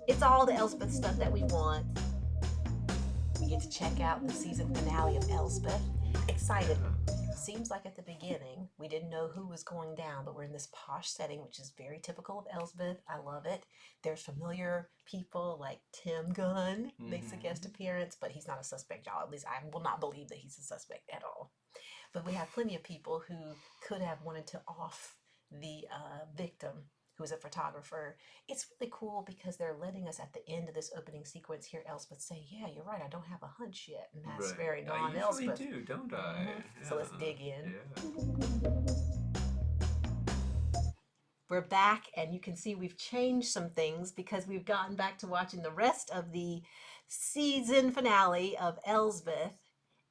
It's all the Elsbeth stuff that we want. We get to check out the season finale of Elsbeth. Excited. Seems like at the beginning we didn't know who was going down, but we're in this posh setting, which is very typical of Elsbeth. I love it. There's familiar people like Tim Gunn makes a guest appearance, but he's not a suspect, y'all. At least I will not believe that he's a suspect at all. But we have plenty of people who could have wanted to off the victim, who's a photographer. It's really cool because they're letting us at the end of this opening sequence hear Elspeth say, "Yeah, you're right. I don't have a hunch yet," and that's very non-Elspeth. I usually do, don't I? Yeah. So let's dig in. Yeah. We're back, and you can see we've changed some things because we've gotten back to watching the rest of the season finale of Elsbeth,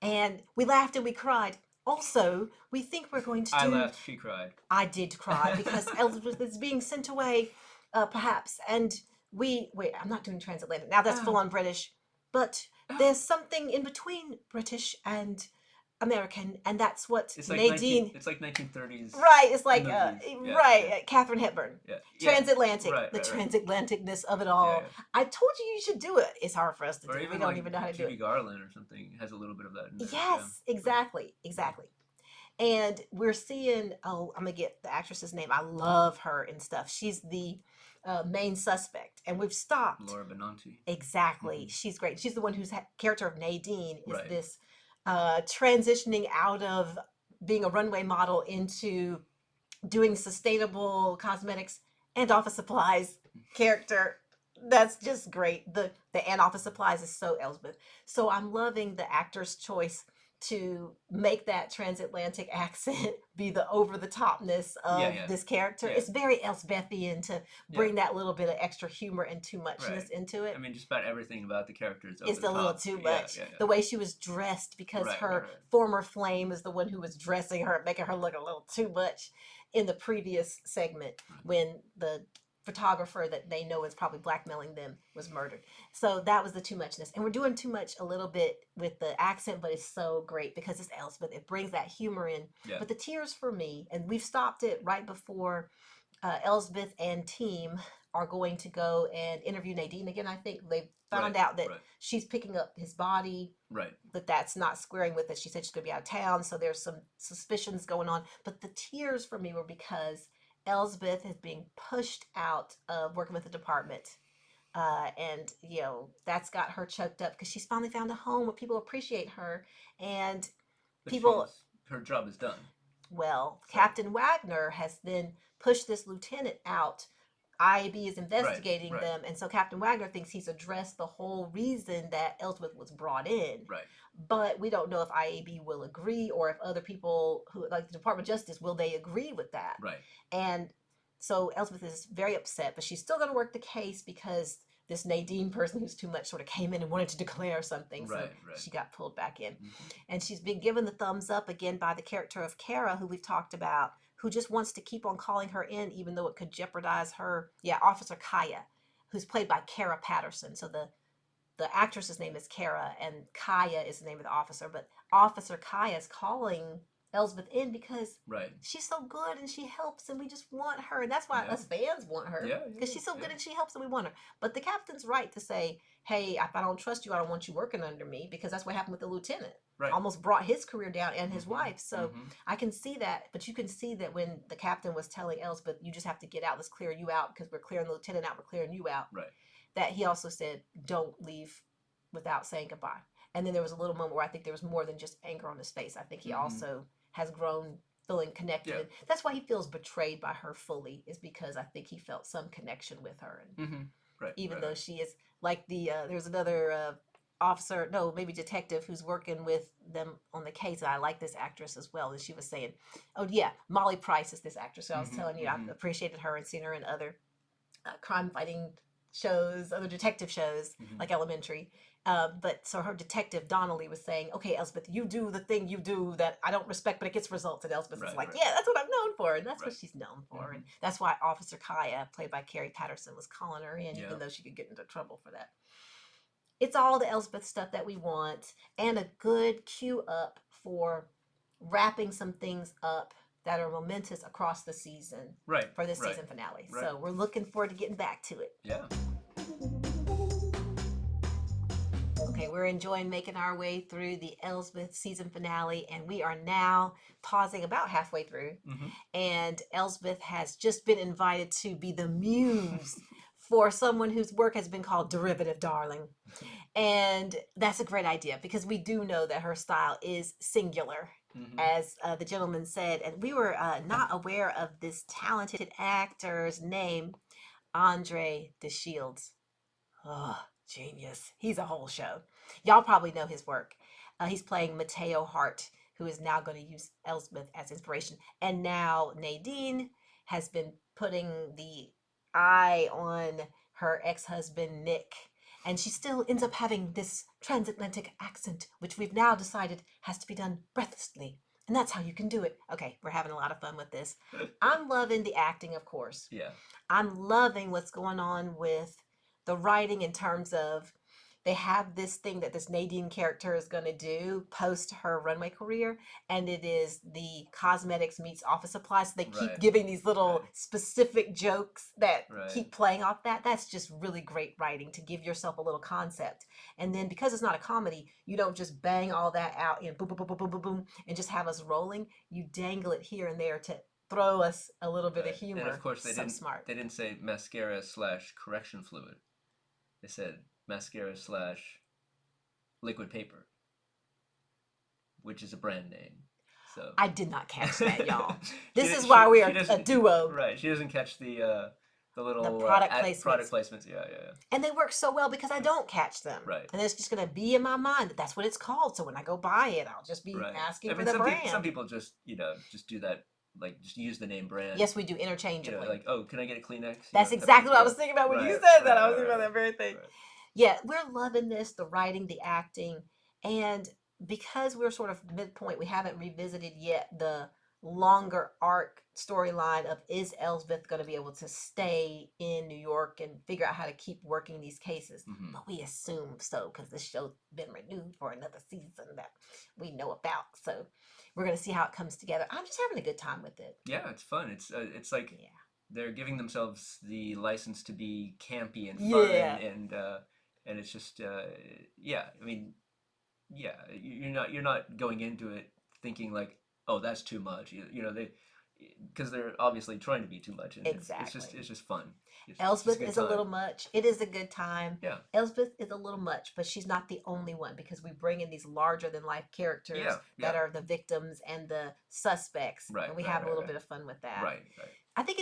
and we laughed and we cried. Also, we think we're going to do... I laughed, she cried. I did cry because Elsbeth is being sent away, perhaps, and wait, I'm not doing transatlantic. Now that's full-on British, but there's something in between British and American, and that's what it's like Nadine... it's like 1930s. Right, it's like, yeah. Catherine Hepburn. Yeah. Transatlantic, Right, the right. transatlanticness of it all. Yeah. I told you should do it. It's hard for us to Or do. even We don't like even know how to do Judy it. Garland or something has a little bit of that in there. Yes, Yeah. exactly. And we're seeing, I'm going to get the actress's name. I love her and stuff. She's the main suspect. And we've stopped. Laura Benanti. Exactly. She's great. She's the one whose character of Nadine is Right. this transitioning out of being a runway model into doing sustainable cosmetics and office supplies character. That's just great. The and office supplies is so Elsbeth. So I'm loving the actor's choice to make that transatlantic accent be the over the topness of this character. Yeah. It's very Elsbethian to bring that little bit of extra humor and too muchness into it. I mean, just about everything about the character is it's a little too much. The way she was dressed, because her former flame is the one who was dressing her, making her look a little too much in the previous segment when the photographer that they know is probably blackmailing them was murdered. So that was the too muchness. And we're doing too much a little bit with the accent, but it's so great because it's Elsbeth. It brings that humor in. Yeah. But the tears for me, and we've stopped it right before Elsbeth and team are going to go and interview Nadine again. I think they found out that she's picking up his body. Right. But that's not squaring with it. She said she's going to be out of town, so there's some suspicions going on. But the tears for me were because Elsbeth is being pushed out of working with the department. And, that's got her choked up because she's finally found a home where people appreciate her. And her job is done. Well, Captain Wagner has then pushed this lieutenant out. IAB is investigating them, and so Captain Wagner thinks he's addressed the whole reason that Elsbeth was brought in. Right. But we don't know if IAB will agree, or if other people who, like the Department of Justice, will they agree with that? Right. And so Elsbeth is very upset, but she's still going to work the case because this Nadine person who's too much sort of came in and wanted to declare something. So she got pulled back in. And she's been given the thumbs up again by the character of Kara, who we've talked about, who just wants to keep on calling her in, even though it could jeopardize her. Yeah, Officer Kaya, who's played by Kara Patterson. So the actress's name is Kara, and Kaya is the name of the officer. But Officer Kaya is calling Elsbeth in because she's so good and she helps, and we just want her. And that's why us fans want her, because she's so good and she helps, and we want her. But the captain's right to say, hey, if I don't trust you, I don't want you working under me, because that's what happened with the lieutenant. Almost brought his career down and his wife. So I can see that. But you can see that when the captain was telling Elsbeth, you just have to get out, let's clear you out, because we're clearing the lieutenant out, we're clearing you out. That he also said, don't leave without saying goodbye. And then there was a little moment where I think there was more than just anger on his face. I think he also has grown feeling connected. And that's why he feels betrayed by her fully, is because I think he felt some connection with her. And even though she is like there's another officer, no, maybe detective, who's working with them on the case. I like this actress as well. And she was saying, oh yeah, Molly Price is this actress. So I was telling you, I've appreciated her and seen her in other crime fighting shows, other detective shows, like Elementary. But so her detective Donnelly was saying, okay, Elsbeth, you do the thing you do that I don't respect, but it gets results. And Elsbeth is like, yeah, that's what I'm known for. And that's what she's known for. And that's why Officer Kaya, played by Carrie Patterson, was calling her in, even though she could get into trouble for that. It's all the Elsbeth stuff that we want, and a good cue up for wrapping some things up that are momentous across the season for this season finale. So we're looking forward to getting back to it. Yeah. Okay, we're enjoying making our way through the Elsbeth season finale, and we are now pausing about halfway through. And Elsbeth has just been invited to be the muse for someone whose work has been called derivative darling. And that's a great idea because we do know that her style is singular, as the gentleman said. And we were not aware of this talented actor's name, AndreDeShields. Oh, genius. He's a whole show. Y'all probably know his work. He's playing Mateo Hart, who is now going to use Elsbeth as inspiration. And now Nadine has been putting the eye on her ex-husband, Nick. And she still ends up having this transatlantic accent, which we've now decided has to be done breathlessly. And that's how you can do it. Okay, we're having a lot of fun with this. I'm loving the acting, of course. Yeah. I'm loving what's going on with the writing in terms of they have this thing that this Nadine character is going to do post her runway career, and it is the cosmetics meets office supplies. So they keep giving these little specific jokes that keep playing off that. That's just really great writing to give yourself a little concept. And then because it's not a comedy, you don't just bang all that out in boom, boom, boom, boom, boom, boom, boom, and just have us rolling. You dangle it here and there to throw us a little bit of humor. And of course, they didn't say mascara / correction fluid. They said mascara / liquid paper, which is a brand name. So I did not catch that, y'all. This is why we are a duo. Right. She doesn't catch the little product placements. Product placements. Yeah. And they work so well because I don't catch them. Right. And it's just going to be in my mind that that's what it's called. So when I go buy it, I'll just be asking for the brand. Some people just do that. Like, just use the name brand. Yes, we do interchangeably. Like, oh, can I get a Kleenex? That's exactly what I was thinking about when you said that. I was thinking about that very thing. Yeah, we're loving this, the writing, the acting. And because we're sort of midpoint, we haven't revisited yet the longer arc storyline of is Elsbeth going to be able to stay in New York and figure out how to keep working these cases. But we assume so because this show's been renewed for another season that we know about. So we're going to see how it comes together. I'm just having a good time with it. Yeah, it's fun. It's like they're giving themselves the license to be campy and fun and it's just I mean, you're not going into it thinking like, oh, that's too much. Because they're obviously trying to be too much. And exactly. It's just fun. Elsbeth is a little much. It is a good time. Yeah. Elsbeth is a little much, but she's not the only one because we bring in these larger than life characters that are the victims and the suspects. Right. And we have a little bit of fun with that. Right. I think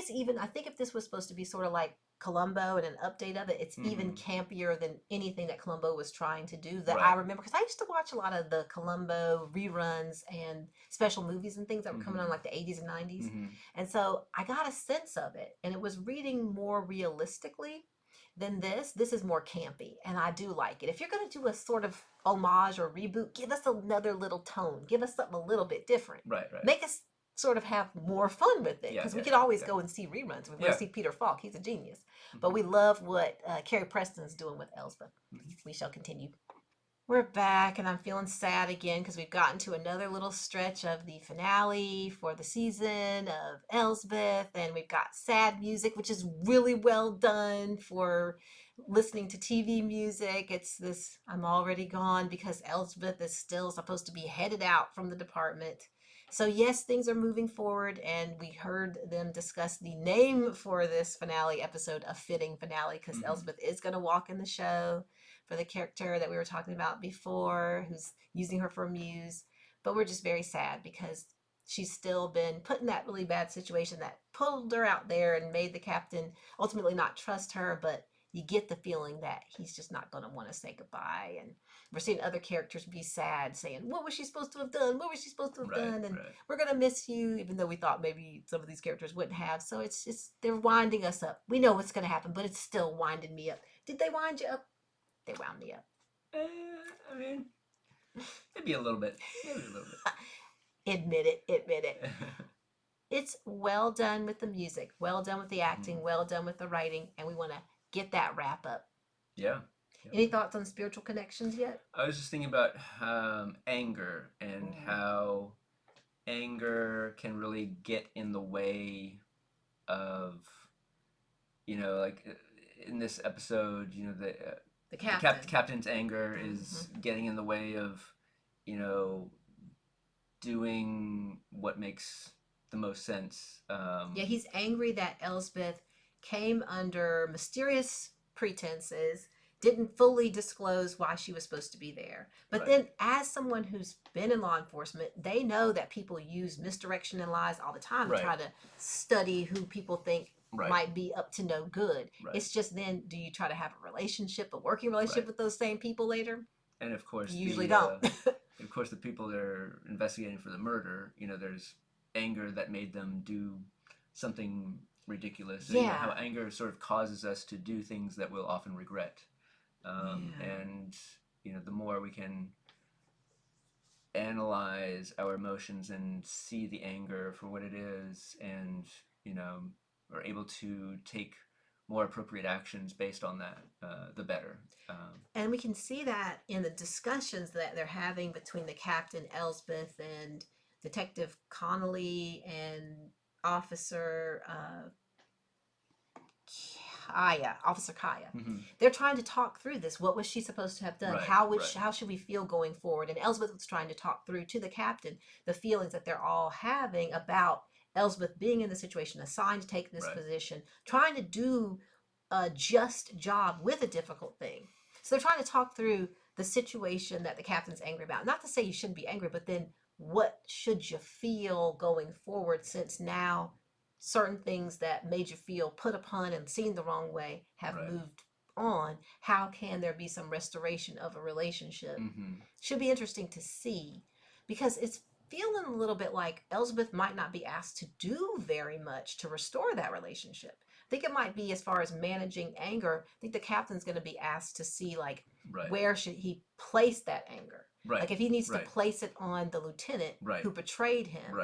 if this was supposed to be sort of like Columbo and an update of it, it's even campier than anything that Columbo was trying to do that I remember, because I used to watch a lot of the Columbo reruns and special movies and things that were coming on like the 80s and 90s. And so I got a sense of it, and it was reading more realistically than this. This is more campy, and I do like it. If you're going to do a sort of homage or reboot, give us another little tone. Give us something a little bit different. Right. Make us sort of have more fun with it, because we could always go and see reruns. We want to see Peter Falk. He's a genius. But we love what Carrie Preston's doing with Elsbeth. We shall continue. We're back, and I'm feeling sad again because we've gotten to another little stretch of the finale for the season of Elsbeth, and we've got sad music, which is really well done for listening to TV music. It's this I'm already gone because Elsbeth is still supposed to be headed out from the department. So yes, things are moving forward, and we heard them discuss the name for this finale episode, a fitting finale, because Elsbeth is going to walk in the show for the character that we were talking about before, who's using her for a muse. But we're just very sad because she's still been put in that really bad situation that pulled her out there and made the captain ultimately not trust her, but you get the feeling that he's just not going to want to say goodbye. And we're seeing other characters be sad, saying, what was she supposed to have done? What was she supposed to have done? And we're going to miss you, even though we thought maybe some of these characters wouldn't have. So it's just, they're winding us up. We know what's going to happen, but it's still winding me up. Did they wind you up? They wound me up. I mean, maybe a little bit. Admit it. It's well done with the music, well done with the acting, well done with the writing, and we want to get that wrap up. Yeah. Any thoughts on spiritual connections yet? I was just thinking about anger and how anger can really get in the way of, like in this episode, The captain. Captain's anger is getting in the way of, you know, doing what makes the most sense. Yeah, he's angry that Elsbeth came under mysterious pretenses, didn't fully disclose why she was supposed to be there. But then, as someone who's been in law enforcement, they know that people use misdirection and lies all the time to try to study who people think might be up to no good. It's just then, do you try to have a relationship, a working relationship with those same people later? And of course, you usually don't. Of course, the people that are investigating for the murder, you know, there's anger that made them do something ridiculous. So, you know, how anger sort of causes us to do things that we'll often regret. And, you know, the more we can analyze our emotions and see the anger for what it is, and, you know, are able to take more appropriate actions based on that, the better. And we can see that in the discussions that they're having between the captain, Elsbeth, and Detective Connolly and Officer Officer Kaya. They're trying to talk through this. What was she supposed to have done? How should we feel going forward? And Elsbeth was trying to talk through to the captain the feelings that they're all having about Elsbeth being in the situation, assigned to take this position, trying to do a just job with a difficult thing. So they're trying to talk through the situation that the captain's angry about. Not to say you shouldn't be angry, but then what should you feel going forward, since now certain things that made you feel put upon and seen the wrong way have moved on. How can there be some restoration of a relationship? Should be interesting to see, because it's feeling a little bit like Elsbeth might not be asked to do very much to restore that relationship. I think it might be, as far as managing anger, I think the captain's going to be asked to see, like, where should he place that anger? Like, if he needs to place it on the lieutenant who betrayed him,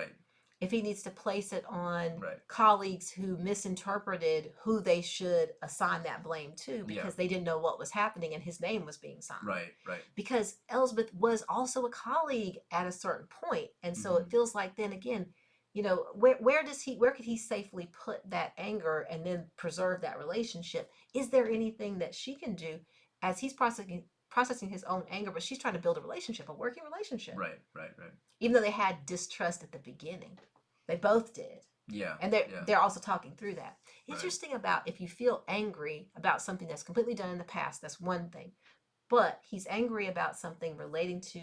if he needs to place it on colleagues who misinterpreted who they should assign that blame to, because they didn't know what was happening and his name was being signed. Because Elsbeth was also a colleague at a certain point, and so it feels like, then again, you know, where could he safely put that anger and then preserve that relationship? Is there anything that she can do as he's processing his own anger, but she's trying to build a relationship, a working relationship? Right. Even though they had distrust at the beginning, they both did. And they're also talking through that. Interesting about, if you feel angry about something that's completely done in the past, that's one thing. But he's angry about something relating to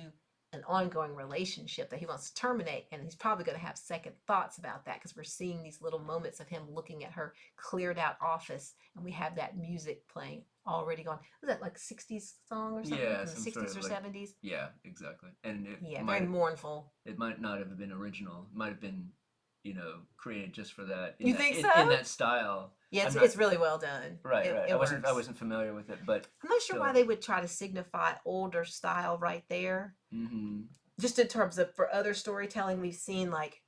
an ongoing relationship that he wants to terminate, and he's probably going to have second thoughts about that, because we're seeing these little moments of him looking at her cleared out office, and we have that music playing already gone. Was that like 60s song or something? Yeah, from the 60s or like, 70s? Yeah, exactly. And very mournful. It might not have been original. It might have been, you know, created just for that. You think so? In that style. Yeah, it's really well done. Right. I wasn't familiar with it, but I'm not sure why they would try to signify older style right there. Just in terms of, for other storytelling, we've seen, like,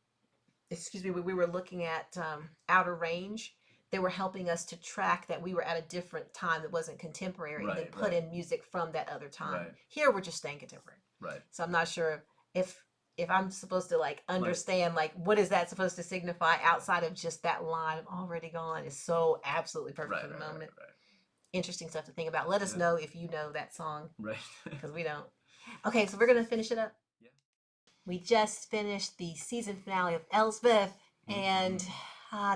we were looking at Outer Range. They were helping us to track that we were at a different time that wasn't contemporary, and then put in music from that other time. Here we're just staying contemporary. So I'm not sure if I'm supposed to, like, understand, like, what is that supposed to signify outside of just that line, "I'm already gone," is so absolutely perfect for the moment. Interesting stuff to think about. Let us know if you know that song. Because we don't. Okay, so we're going to finish it up. We just finished the season finale of Elsbeth, and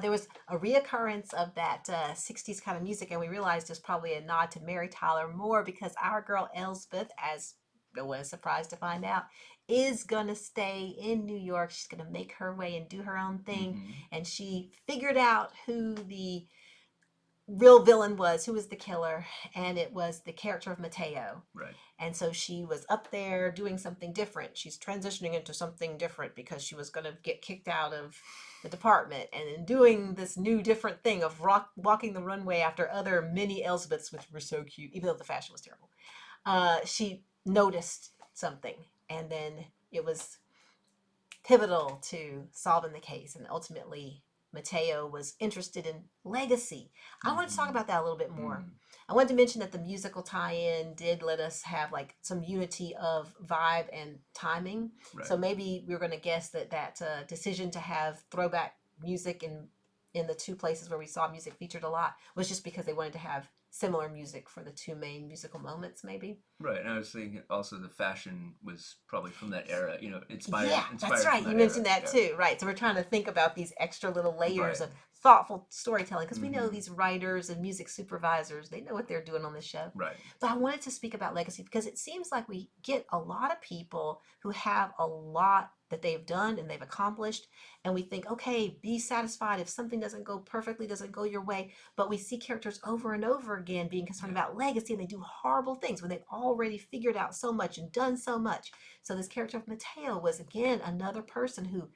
there was a reoccurrence of that 60s kind of music, and we realized it's probably a nod to Mary Tyler Moore, because our girl Elsbeth, as no one is surprised to find out, is gonna stay in New York. She's gonna make her way and do her own thing, and she figured out who the real villain was, who was the killer, and it was the character of Mateo. And so she was up there doing something different. She's transitioning into something different because she was going to get kicked out of the department, and in doing this new different thing of walking the runway after other mini Elsbeths, which were so cute, even though the fashion was terrible, she noticed something, and then it was pivotal to solving the case, and ultimately Mateo was interested in legacy. I wanted to talk about that a little bit more. I wanted to mention that the musical tie-in did let us have, like, some unity of vibe and timing. So maybe we were going to guess that decision to have throwback music in the two places where we saw music featured a lot was just because they wanted to have similar music for the two main musical moments, maybe. Right, and I was thinking also the fashion was probably from that era, inspired Yeah, that's inspired right. from You that mentioned era. that Yeah. too, right? So we're trying to think about these extra little layers Right. of thoughtful storytelling because we know Mm-hmm. these writers and music supervisors, they know what they're doing on this show. Right. But I wanted to speak about legacy because it seems like we get a lot of people who have a lot that they've done and they've accomplished, and we think, okay, be satisfied if something doesn't go perfectly, doesn't go your way. But we see characters over and over again being concerned about legacy, and they do horrible things when they've already figured out so much and done so much. So this character of Mateo was again another person who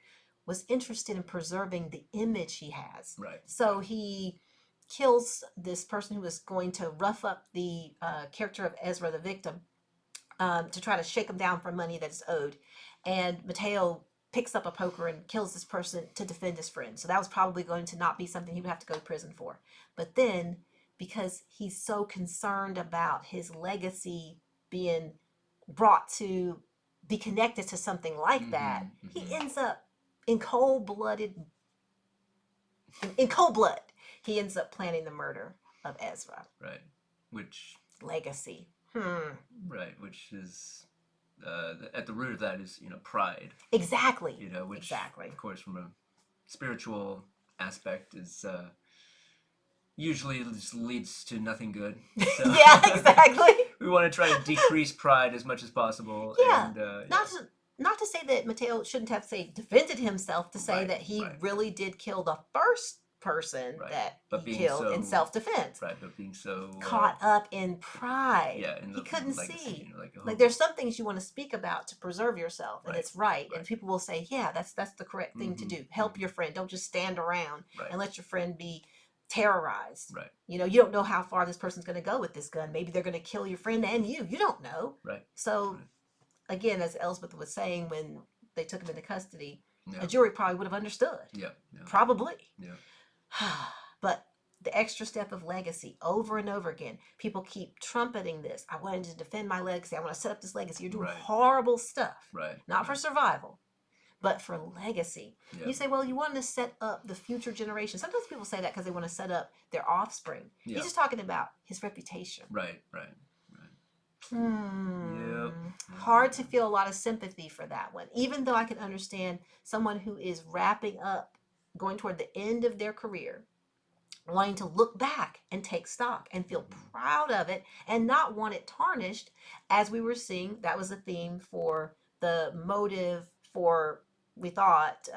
was interested in preserving the image he has. Right. So he kills this person who is going to rough up the character of Ezra, the victim, to try to shake him down for money that is owed. And Mateo picks up a poker and kills this person to defend his friend. So that was probably going to not be something he would have to go to prison for. But then, because he's so concerned about his legacy being brought to be connected to something like that, he ends up in in cold blood, he ends up planning the murder of Ezra. Right. Which legacy. Right, which is at the root of that is pride. Exactly. Which exactly. Of course from a spiritual aspect is usually just leads to nothing good. So yeah, exactly. We want to try to decrease pride as much as possible. Yeah. And, not to say that Mateo shouldn't have defended himself, to say that he really did kill the first person that he killed in self-defense. Right, but being so caught up in pride. Yeah, he couldn't legacy, see. Like there's some things you want to speak about to preserve yourself, and it's right. Right. And people will say, yeah, that's the correct thing to do. Help your friend. Don't just stand around and let your friend be terrorized. Right. You don't know how far this person's going to go with this gun. Maybe they're going to kill your friend and you. You don't know. Right. So, again, as Elsbeth was saying, when they took him into custody, Yeah. a jury probably would have understood. Yeah. Probably. Yeah. But the extra step of legacy over and over again, people keep trumpeting this. I wanted to defend my legacy. I want to set up this legacy. You're doing horrible stuff. Right. Not for survival, but for legacy. Yeah. You say, well, you want to set up the future generation. Sometimes people say that because they want to set up their offspring. Yeah. He's just talking about his reputation. Right. Yep. Hard to feel a lot of sympathy for that one. Even though I can understand someone who is wrapping up, going toward the end of their career, wanting to look back and take stock and feel proud of it and not want it tarnished. As we were seeing, that was a theme for the motive for, we thought,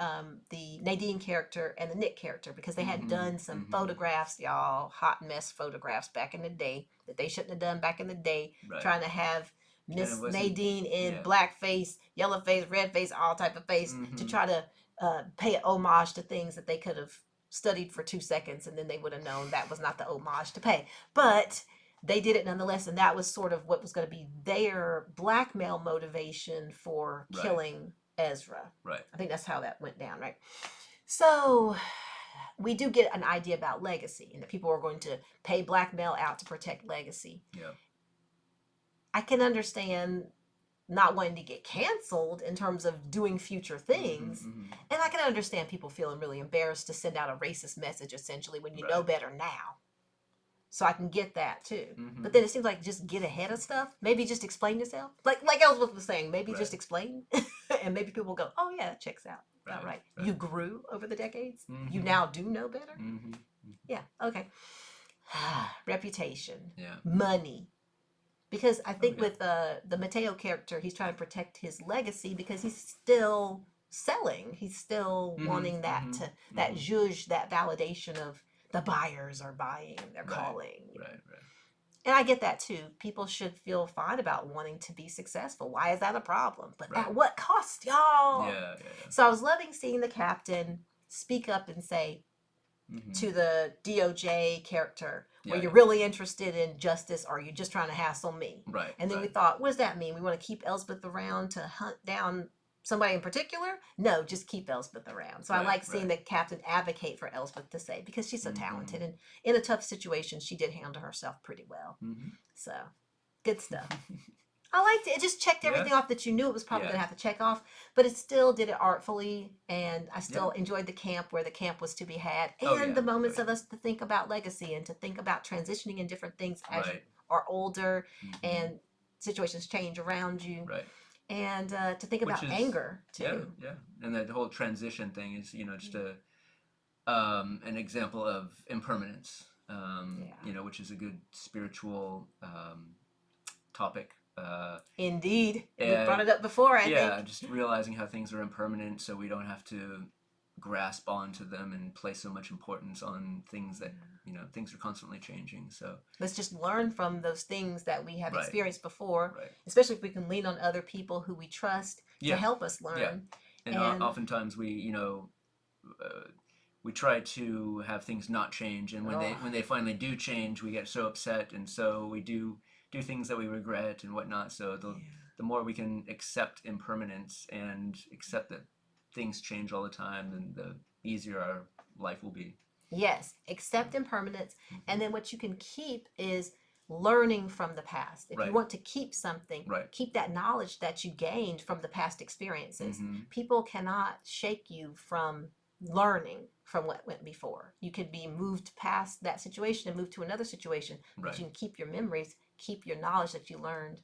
the Nadine character and the Nick character, because they had done some photographs, y'all, hot mess photographs back in the day that they shouldn't have done back in the day, trying to have Miss Nadine in blackface, yellow face, red face, all type of face, to try to pay homage to things that they could have studied for 2 seconds, and then they would have known that was not the homage to pay. But they did it nonetheless, and that was sort of what was going to be their blackmail motivation for killing Ezra. Right. I think that's how that went down, right? So we do get an idea about legacy, and that people are going to pay blackmail out to protect legacy. Yeah. I can understand not wanting to get canceled in terms of doing future things. And I can understand people feeling really embarrassed to send out a racist message, essentially, when you know better now. So I can get that too. But then it seems like just get ahead of stuff. Maybe just explain yourself. Like Elsbeth was saying, maybe just explain. And maybe people will go, oh yeah, that checks out. Right. You grew over the decades. You now do know better. Yeah, okay. Reputation. Yeah. Money. Because I think with the Mateo character, he's trying to protect his legacy because he's still selling. He's still wanting that that zhuzh, that validation of the buyers are buying, they're calling. Right. And I get that too. People should feel fine about wanting to be successful. Why is that a problem? But at what cost, y'all? Yeah. So I was loving seeing the captain speak up and say to the DOJ character, where you're really interested in justice, or you're just trying to hassle me. Right. And then we thought, what does that mean? We want to keep Elsbeth around to hunt down somebody in particular? No, just keep Elsbeth around. So I like seeing the captain advocate for Elsbeth to say, because she's so talented, and in a tough situation, she did handle herself pretty well. So good stuff. I liked it. It just checked everything off that you knew it was probably going to have to check off, but it still did it artfully, and I still enjoyed the camp where the camp was to be had, and the moments of us to think about legacy and to think about transitioning in different things as you are older and situations change around you. Right. And to think about anger too. Yeah. And that whole transition thing is, just an example of impermanence. Which is a good spiritual topic. Indeed. We brought it up before, I think. Yeah, just realizing how things are impermanent so we don't have to grasp onto them and place so much importance on things that, things are constantly changing. So let's just learn from those things that we have experienced before, especially if we can lean on other people who we trust to help us learn. Yeah. And oftentimes we try to have things not change, and when they finally do change, we get so upset, and so we do things that we regret and whatnot. So the more we can accept impermanence and accept that things change all the time, then the easier our life will be. Yes, accept impermanence, and then what you can keep is learning from the past. If you want to keep something, keep that knowledge that you gained from the past experiences. People cannot shake you from learning from what went before. You could be moved past that situation and move to another situation, but you can keep your memories, keep your knowledge that you learned.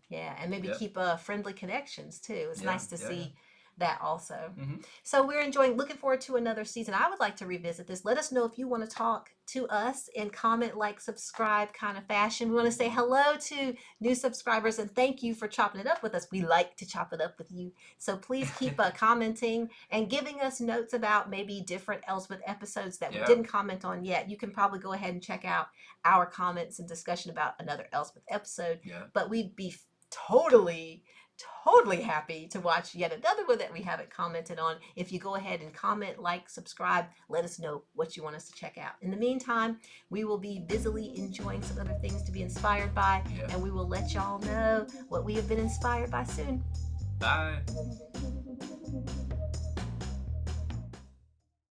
Yeah, and maybe keep friendly connections too. It's nice to see that also. So we're looking forward to another season. I would like to revisit this. Let us know if you want to talk to us in comment, like, subscribe kind of fashion. We want to say hello to new subscribers and thank you for chopping it up with us. We like to chop it up with you. So please keep commenting and giving us notes about maybe different Elsbeth episodes that we didn't comment on yet. You can probably go ahead and check out our comments and discussion about another Elsbeth episode. But we'd be totally happy to watch yet another one that we haven't commented on. If you go ahead and comment, like, subscribe, let us know what you want us to check out. In the meantime, we will be busily enjoying some other things to be inspired by, and we will let y'all know what we have been inspired by soon. Bye.